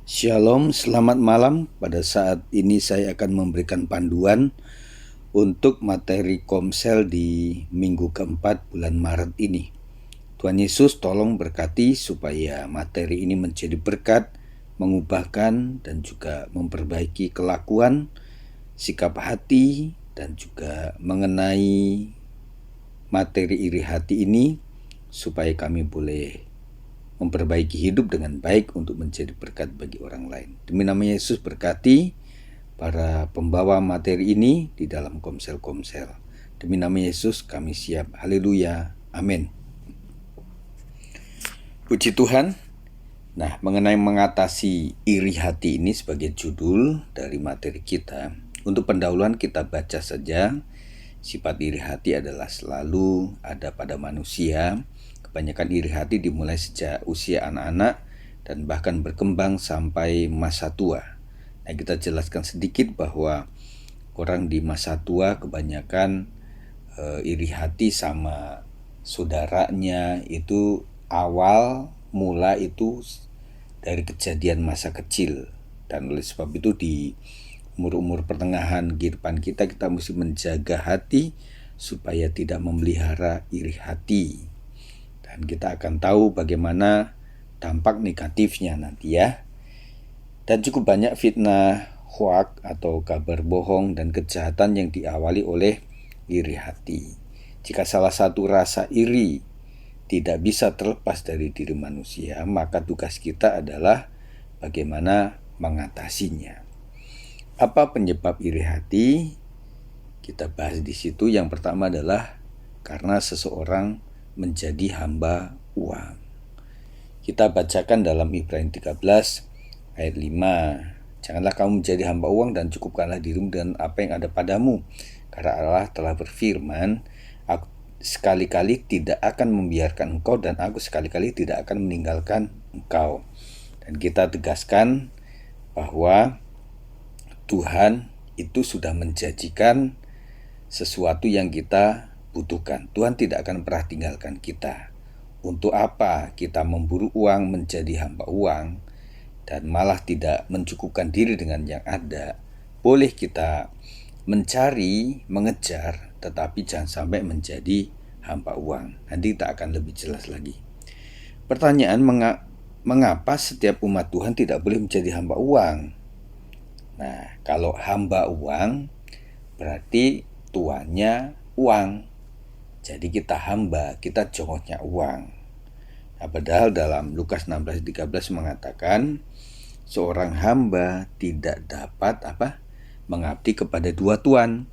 Shalom, selamat malam. Pada saat ini saya akan memberikan panduan untuk materi Komsel di minggu keempat bulan Maret ini. Tuhan Yesus tolong berkati supaya materi ini menjadi berkat, mengubahkan dan juga memperbaiki kelakuan, sikap hati, dan juga mengenai materi iri hati ini supaya kami boleh memperbaiki hidup dengan baik untuk menjadi berkat bagi orang lain. Demi nama Yesus berkati para pembawa materi ini di dalam Komsel-Komsel. Demi nama Yesus kami siap. Haleluya. Amin. Puji Tuhan. Nah, mengenai mengatasi iri hati ini sebagai judul dari materi kita. Untuk pendahuluan kita baca saja. Sifat iri hati adalah selalu ada pada manusia. Kebanyakan iri hati dimulai sejak usia anak-anak dan bahkan berkembang sampai masa tua. Nah, kita jelaskan sedikit bahwa orang di masa tua kebanyakan iri hati sama saudaranya itu awal mula itu dari kejadian masa kecil. Dan oleh sebab itu di umur-umur pertengahan kehidupan kita mesti menjaga hati supaya tidak memelihara iri hati. Dan kita akan tahu bagaimana dampak negatifnya nanti ya. Dan cukup banyak fitnah, hoak atau kabar bohong dan kejahatan yang diawali oleh iri hati. Jika salah satu rasa iri tidak bisa terlepas dari diri manusia, maka tugas kita adalah bagaimana mengatasinya. Apa penyebab iri hati? Kita bahas di situ. Yang pertama adalah karena seseorang menjadi hamba uang. Kita bacakan dalam Ibrani 13 ayat 5. Janganlah kamu menjadi hamba uang dan cukupkanlah dirimu dengan apa yang ada padamu. Karena Allah telah berfirman, aku sekali-kali tidak akan membiarkan engkau dan aku sekali-kali tidak akan meninggalkan engkau. Dan kita tegaskan bahwa Tuhan itu sudah menjanjikan sesuatu yang kita butuhkan. Tuhan tidak akan pernah tinggalkan kita. Untuk apa kita memburu uang menjadi hamba uang dan malah tidak mencukupkan diri dengan yang ada? Boleh kita mencari, mengejar, tetapi jangan sampai menjadi hamba uang. Nanti kita akan lebih jelas lagi. Pertanyaan, mengapa setiap umat Tuhan tidak boleh menjadi hamba uang? Nah, kalau hamba uang berarti tuannya uang. Jadi kita hamba, kita jongotnya uang. Nah, padahal dalam Lukas 16:13 mengatakan seorang hamba tidak dapat mengabdi kepada dua tuan.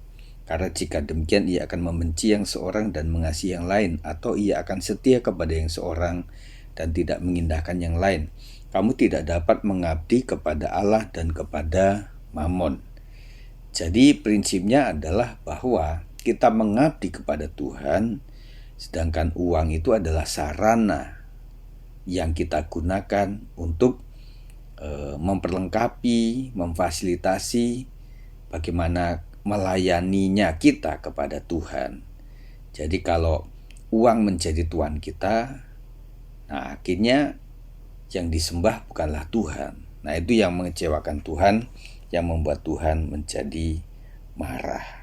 Karena jika demikian ia akan membenci yang seorang dan mengasihi yang lain, atau ia akan setia kepada yang seorang dan tidak mengindahkan yang lain. Kamu tidak dapat mengabdi kepada Allah dan kepada Mamon. Jadi prinsipnya adalah bahwa kita mengabdi kepada Tuhan, sedangkan uang itu adalah sarana yang kita gunakan untuk memperlengkapi, memfasilitasi bagaimana melayaninya kita kepada Tuhan. Jadi kalau uang menjadi tuan kita, nah akhirnya yang disembah bukanlah Tuhan. Nah itu yang mengecewakan Tuhan, yang membuat Tuhan menjadi marah.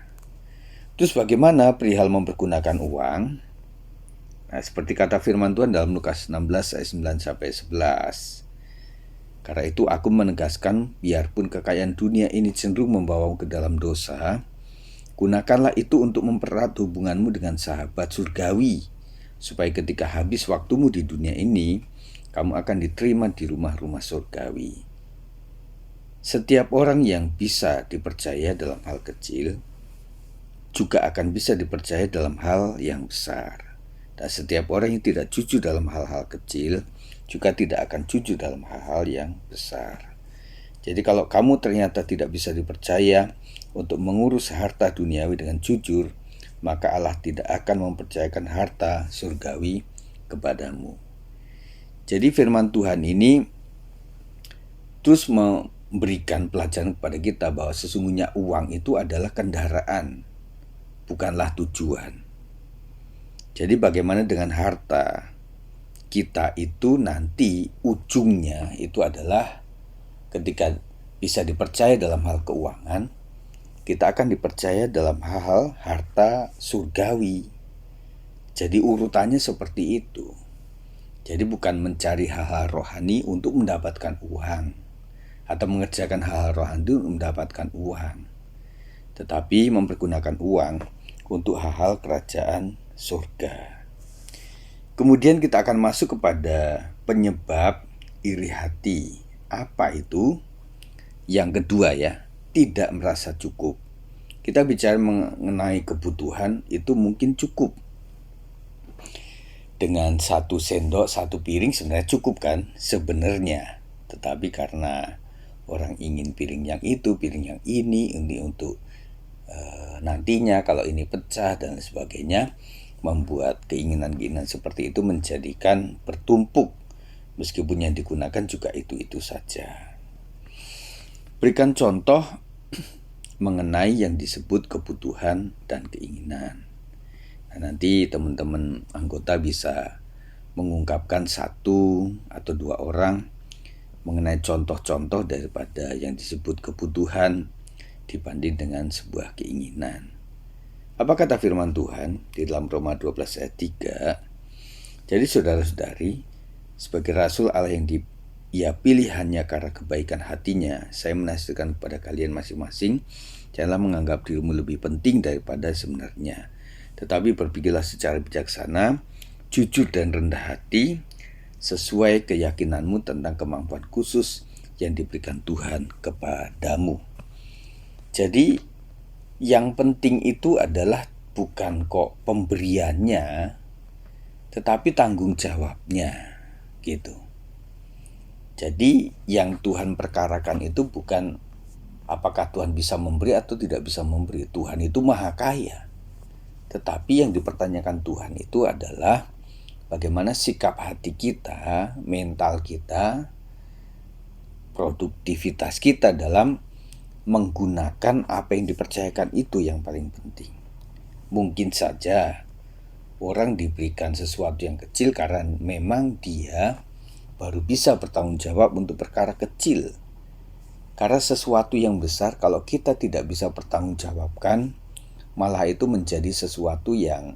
Terus bagaimana perihal mempergunakan uang? Nah, seperti kata firman Tuhan dalam Lukas 16 ayat 9-11. Karena itu aku menegaskan, biarpun kekayaan dunia ini cenderung membawamu ke dalam dosa, gunakanlah itu untuk mempererat hubunganmu dengan sahabat surgawi, supaya ketika habis waktumu di dunia ini, kamu akan diterima di rumah-rumah surgawi. Setiap orang yang bisa dipercaya dalam hal kecil juga akan bisa dipercaya dalam hal yang besar. Dan setiap orang yang tidak jujur dalam hal-hal kecil juga tidak akan jujur dalam hal-hal yang besar. Jadi kalau kamu ternyata tidak bisa dipercaya untuk mengurus harta duniawi dengan jujur, maka Allah tidak akan mempercayakan harta surgawi kepadamu. Jadi firman Tuhan ini terus memberikan pelajaran kepada kita bahwa sesungguhnya uang itu adalah kendaraan, bukanlah tujuan. Jadi bagaimana dengan harta? Kita itu nanti ujungnya itu adalah ketika bisa dipercaya dalam hal keuangan, kita akan dipercaya dalam hal-hal harta surgawi. Jadi urutannya seperti itu. Jadi bukan mencari hal-hal rohani untuk mendapatkan uang, atau mengerjakan hal-hal rohani untuk mendapatkan uang, tetapi mempergunakan uang untuk hal-hal kerajaan surga. Kemudian kita akan masuk kepada penyebab iri hati. Apa itu? Yang kedua ya, tidak merasa cukup. Kita bicara mengenai kebutuhan, itu mungkin cukup. Dengan 1 sendok, 1 piring sebenarnya cukup kan? Sebenarnya. Tetapi karena orang ingin piring yang itu, piring yang ini untuk nantinya kalau ini pecah dan sebagainya, membuat keinginan-keinginan seperti itu menjadikan bertumpuk, meskipun yang digunakan juga itu-itu saja. Berikan contoh mengenai yang disebut kebutuhan dan keinginan. Nah, nanti teman-teman anggota bisa mengungkapkan 1 atau 2 orang mengenai contoh-contoh daripada yang disebut kebutuhan dibanding dengan sebuah keinginan. Apa kata firman Tuhan di dalam Roma 12 ayat 3? Jadi saudara-saudari, sebagai rasul Allah yang ia pilih hanya karena kebaikan hatinya, saya menasihatkan kepada kalian masing-masing, janganlah menganggap dirimu lebih penting daripada sebenarnya, tetapi berpikirlah secara bijaksana, jujur dan rendah hati, sesuai keyakinanmu tentang kemampuan khusus yang diberikan Tuhan kepadamu. Jadi yang penting itu adalah bukan kok pemberiannya, tetapi tanggung jawabnya, gitu. Jadi yang Tuhan perkarakan itu bukan apakah Tuhan bisa memberi atau tidak bisa memberi. Tuhan itu maha kaya. Tetapi yang dipertanyakan Tuhan itu adalah bagaimana sikap hati kita, mental kita, produktivitas kita dalam menggunakan apa yang dipercayakan itu yang paling penting. Mungkin saja orang diberikan sesuatu yang kecil karena memang dia baru bisa bertanggung jawab untuk perkara kecil. Karena sesuatu yang besar kalau kita tidak bisa bertanggung jawabkan, malah itu menjadi sesuatu yang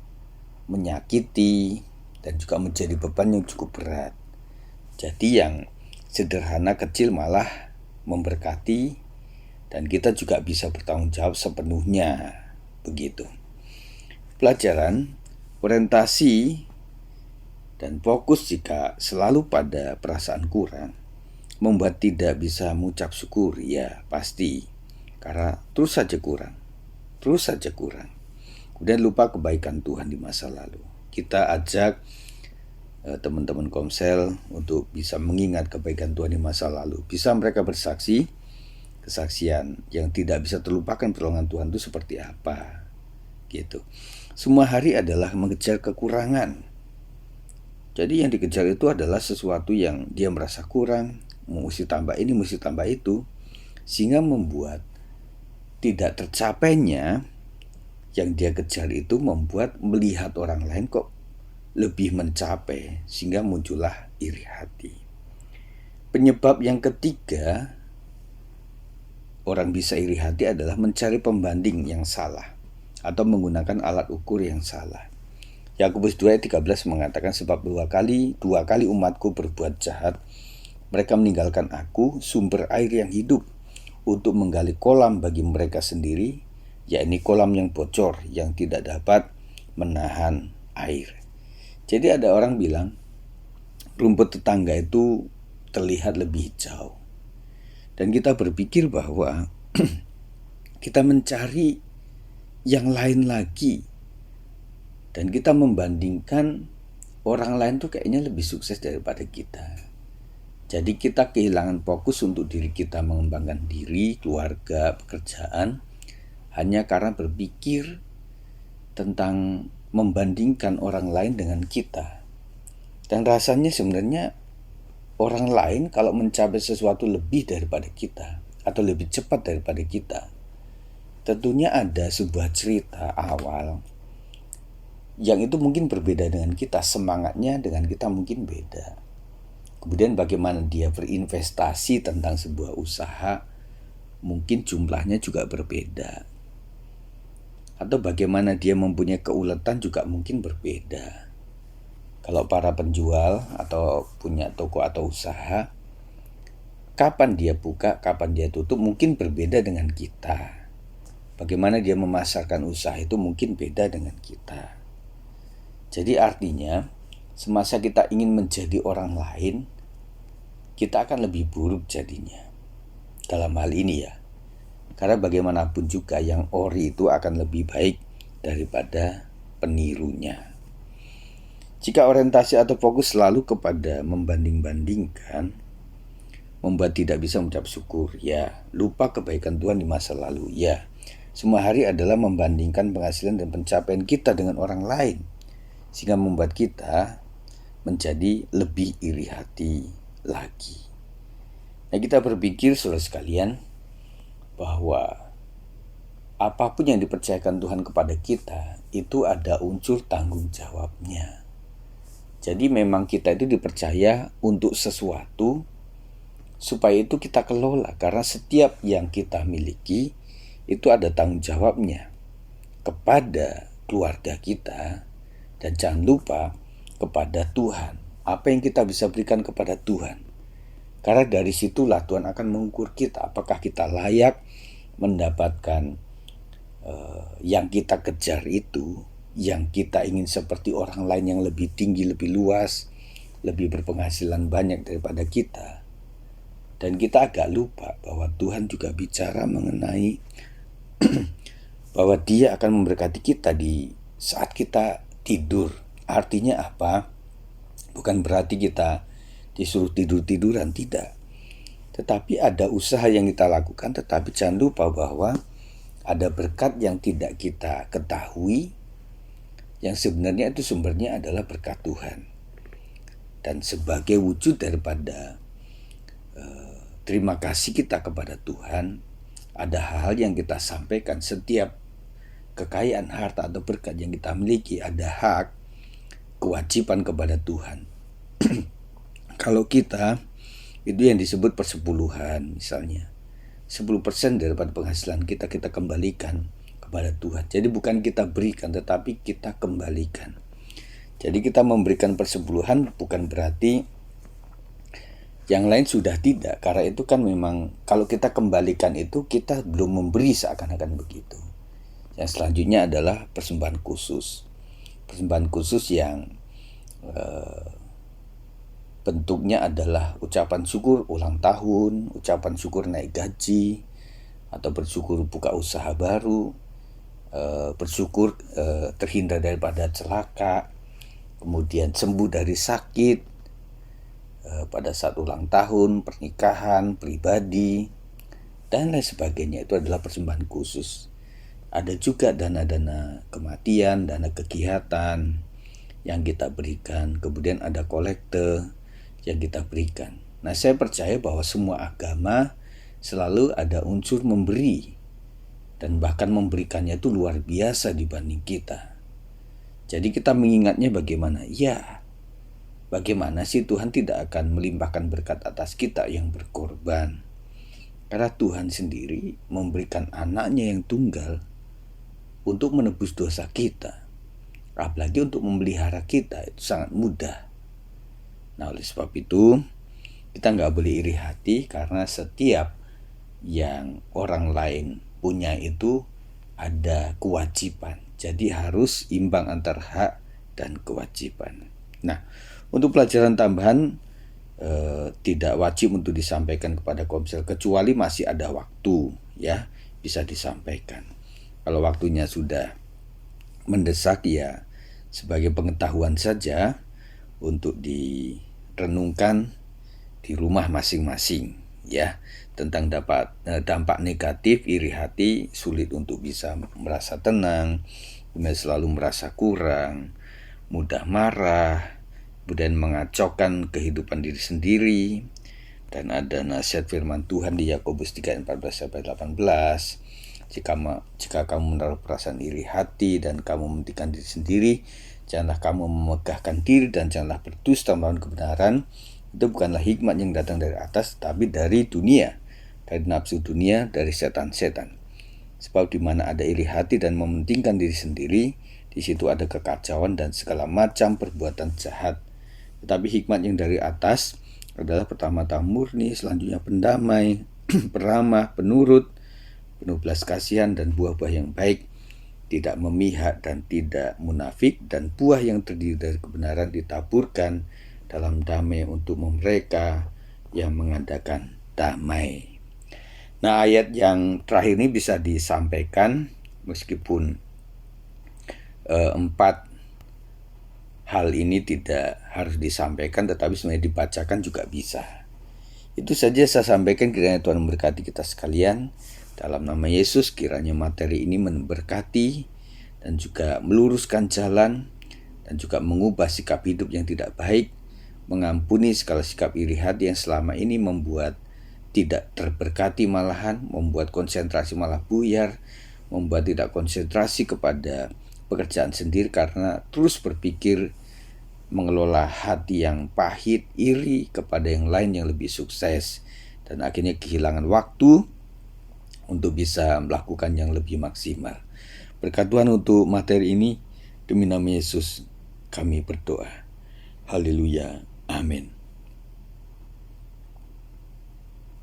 menyakiti dan juga menjadi beban yang cukup berat. Jadi yang sederhana kecil malah memberkati, dan kita juga bisa bertanggung jawab sepenuhnya. Begitu. Pelajaran, orientasi dan fokus jika selalu pada perasaan kurang membuat tidak bisa mengucap syukur, ya pasti. Karena terus saja kurang. Kemudian lupa kebaikan Tuhan di masa lalu. Kita ajak teman-teman Komsel untuk bisa mengingat kebaikan Tuhan di masa lalu. Bisa mereka bersaksi, kesaksian yang tidak bisa terlupakan pertolongan Tuhan itu seperti apa, gitu. Semua hari adalah mengejar kekurangan. Jadi yang dikejar itu adalah sesuatu yang dia merasa kurang, mesti tambah ini, mesti tambah itu, sehingga membuat tidak tercapainya yang dia kejar itu membuat melihat orang lain kok lebih mencapai, sehingga muncullah iri hati. Penyebab yang ketiga orang bisa iri hati adalah mencari pembanding yang salah atau menggunakan alat ukur yang salah. Yakobus 2 ayat 13 mengatakan, sebab dua kali umatku berbuat jahat, mereka meninggalkan aku, sumber air yang hidup, untuk menggali kolam bagi mereka sendiri, yakni kolam yang bocor yang tidak dapat menahan air. Jadi ada orang bilang rumput tetangga itu terlihat lebih hijau. Dan kita berpikir bahwa kita mencari yang lain lagi. Dan kita membandingkan orang lain tuh kayaknya lebih sukses daripada kita. Jadi kita kehilangan fokus untuk diri kita mengembangkan diri, keluarga, pekerjaan, hanya karena berpikir tentang membandingkan orang lain dengan kita. Dan rasanya sebenarnya orang lain kalau mencapai sesuatu lebih daripada kita atau lebih cepat daripada kita, tentunya ada sebuah cerita awal yang itu mungkin berbeda dengan kita, semangatnya dengan kita mungkin beda. Kemudian bagaimana dia berinvestasi tentang sebuah usaha, mungkin jumlahnya juga berbeda. Atau bagaimana dia mempunyai keuletan juga mungkin berbeda. Kalau para penjual atau punya toko atau usaha, kapan dia buka, kapan dia tutup mungkin berbeda dengan kita. Bagaimana dia memasarkan usaha itu mungkin beda dengan kita. Jadi artinya, semasa kita ingin menjadi orang lain, kita akan lebih buruk jadinya. Dalam hal ini ya. Karena bagaimanapun juga yang ori itu akan lebih baik daripada penirunya. Jika orientasi atau fokus selalu kepada membanding-bandingkan, membuat tidak bisa mengucap syukur, ya. Lupa kebaikan Tuhan di masa lalu, ya. Semua hari adalah membandingkan penghasilan dan pencapaian kita dengan orang lain, sehingga membuat kita menjadi lebih iri hati lagi. Nah, kita berpikir saudara sekalian bahwa apapun yang dipercayakan Tuhan kepada kita itu ada unsur tanggung jawabnya. Jadi memang kita itu dipercaya untuk sesuatu supaya itu kita kelola, karena setiap yang kita miliki itu ada tanggung jawabnya kepada keluarga kita, dan jangan lupa kepada Tuhan. Apa yang kita bisa berikan kepada Tuhan, karena dari situlah Tuhan akan mengukur kita apakah kita layak mendapatkan yang kita kejar itu, yang kita ingin seperti orang lain yang lebih tinggi, lebih luas, lebih berpenghasilan banyak daripada kita. Dan kita agak lupa bahwa Tuhan juga bicara mengenai bahwa Dia akan memberkati kita di saat kita tidur. Artinya apa? Bukan berarti kita disuruh tidur-tiduran, tidak. Tetapi ada usaha yang kita lakukan, tetapi jangan lupa bahwa ada berkat yang tidak kita ketahui, yang sebenarnya itu sumbernya adalah berkat Tuhan. Dan sebagai wujud daripada terima kasih kita kepada Tuhan, ada hal yang kita sampaikan. Setiap kekayaan harta atau berkat yang kita miliki ada hak, kewajiban kepada Tuhan. Kalau kita, itu yang disebut persepuluhan misalnya, 10% daripada penghasilan kita kembalikan kepada Tuhan. Jadi bukan kita berikan, tetapi kita kembalikan. Jadi kita memberikan persepuluhan bukan berarti yang lain sudah tidak. Karena itu kan memang kalau kita kembalikan itu kita belum memberi, seakan-akan begitu. Yang selanjutnya adalah persembahan khusus. Persembahan khusus yang bentuknya adalah ucapan syukur ulang tahun, ucapan syukur naik gaji, atau bersyukur buka usaha baru, bersyukur terhindar daripada celaka, kemudian sembuh dari sakit pada saat ulang tahun, pernikahan, pribadi, dan lain sebagainya. Itu adalah persembahan khusus. Ada juga dana-dana kematian, dana kegiatan yang kita berikan, kemudian ada kolekte yang kita berikan. Nah, saya percaya bahwa semua agama selalu ada unsur memberi, dan bahkan memberikannya itu luar biasa dibanding kita. Jadi kita mengingatnya bagaimana? Ya, bagaimana sih Tuhan tidak akan melimpahkan berkat atas kita yang berkorban? Karena Tuhan sendiri memberikan anaknya yang tunggal untuk menebus dosa kita. Apalagi untuk memelihara kita, itu sangat mudah. Nah, oleh sebab itu kita nggak boleh iri hati, karena setiap yang orang lain punya itu ada kewajiban. Jadi harus imbang antara hak dan kewajiban. Nah, untuk pelajaran tambahan tidak wajib untuk disampaikan kepada Komsel, kecuali masih ada waktu, ya bisa disampaikan. Kalau waktunya sudah mendesak, ya sebagai pengetahuan saja untuk direnungkan di rumah masing-masing, ya, tentang dampak negatif iri hati. Sulit untuk bisa merasa tenang, kemudian selalu merasa kurang, mudah marah, kemudian mengacaukan kehidupan diri sendiri. Dan ada nasihat firman Tuhan di Yakobus 3:14-18, jika kamu menaruh perasaan iri hati dan kamu mementingkan diri sendiri, janganlah kamu memegahkan diri dan janganlah berdusta melawan kebenaran, Itu bukanlah hikmat yang datang dari atas, tapi dari dunia, dari nafsu dunia, dari setan-setan. Sebab di mana ada iri hati dan mementingkan diri sendiri, di situ ada kekacauan dan segala macam perbuatan jahat. Tetapi hikmat yang dari atas adalah pertama-tama murni, selanjutnya pendamai, peramah, penurut, penuh belas kasihan dan buah-buah yang baik, tidak memihak dan tidak munafik, dan buah yang terdiri dari kebenaran ditaburkan dalam damai untuk mereka yang mengadakan damai. Nah, ayat yang terakhir ini bisa disampaikan meskipun 4 hal ini tidak harus disampaikan, tetapi sebenarnya dibacakan juga bisa. Itu saja saya sampaikan, kiranya Tuhan memberkati kita sekalian. Dalam nama Yesus, kiranya materi ini memberkati dan juga meluruskan jalan dan juga mengubah sikap hidup yang tidak baik, mengampuni segala sikap iri hati yang selama ini membuat tidak terberkati, malahan membuat konsentrasi malah buyar, membuat tidak konsentrasi kepada pekerjaan sendiri karena terus berpikir mengelola hati yang pahit, iri kepada yang lain yang lebih sukses, dan akhirnya kehilangan waktu untuk bisa melakukan yang lebih maksimal. Berkat Tuhan untuk materi ini, demi nama Yesus kami berdoa. Haleluya. Amin.